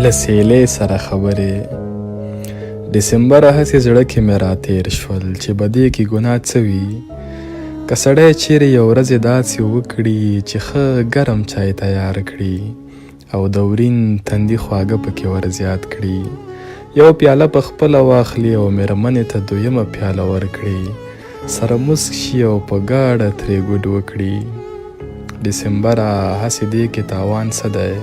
له سیلۍ سره خبرې ډسمبره هسې زړه کې مې راتېر شول چې بدې کې ګناه څه وي که سړی چیرې یو ورځې داسې وکړي چې ښه ګرم چای تیار کړي او د ورین تندي خواږه پکې ورزیات کړي یو پیاله په خپله واخلي او مېرمنې ته دویمه پیاله ورکړي سره مسک شي او په ګاډه ترې ګوډ وکړي ډسمبره هسې دې کې تاوان څه دی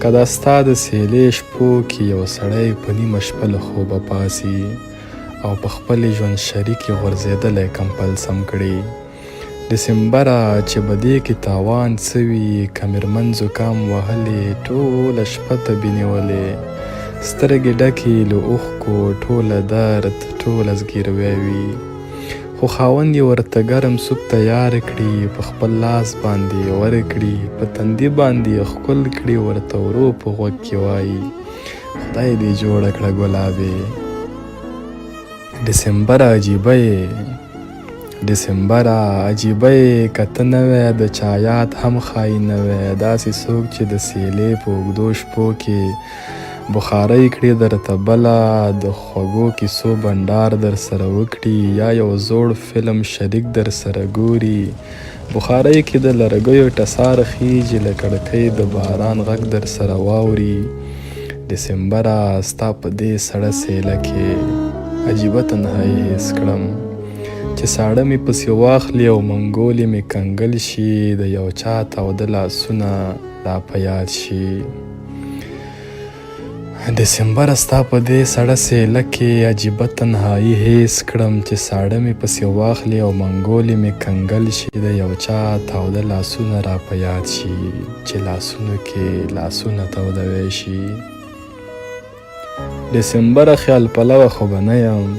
که دا ستا د سیلۍ شپو کې یو سړی په نیمه شپه له خوبه پاسي او په خپلې ژوند شریک یې غورځېدلی کمپل سم کړي ډسمبره چې به دې کې تاوان څه وي که مېرمن زکام وهلې ټوله شپه تبې نیولې سترګې ډکې له اوښکو ټوله درد ټوله زګیروی وي خو خاوند یې ورته ګرم سوپ تیار کړي په خپل لاس باندې ورکړي په تندي باندې ښکل کړي ورته ورو په غوږ کې وایي خدای دې جوړه کړه ګلابې ډسمبره عجیبه یې ډسمبره عجیبه یې که ته نه وی د چا یاد هم ښایي نه وی داسې څوک چې د سیلۍ په اوږدو شپو کې بخارۍ کړي درته بله د خوږو کیسو بنډار در سره وکړي یا یو زوړ فلم شریک در سره ګوري بخارۍ کې د لرګیو ټسار خیجي له کړکۍ د باران غږ در سره واوري ډسمبره ستا په دې سړه سیله کې عجیبه تنهایي حس کړم چې ساړه مې پسې واخلي او منګولې مې کنګل شي د یو چا تاوده لاسونه را په یاد شي ډسمبره ستا په دې سړه سیله کې عجیبه تنهایي حس کړم چې ساړه مې پسې واخلي او منګولې مې کنګل شي د یو چا تاوده لاسونه را په یاد شي چې لاسونو کې لاسونه تودوی شي ډسمبره خیال پلوه خو به نه یم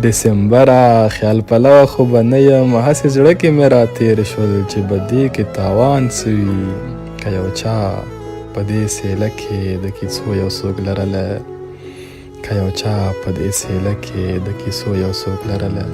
ډسمبره خیال پلوه خو به نه یم هسې زړه کې مې راتېر شول چې به دې کې تاوان څه وي که یو چا په دې سیله کې د کیسو یو څوک لرلی که یو چا په دې سیله کې د کیسو یو څوک لرلی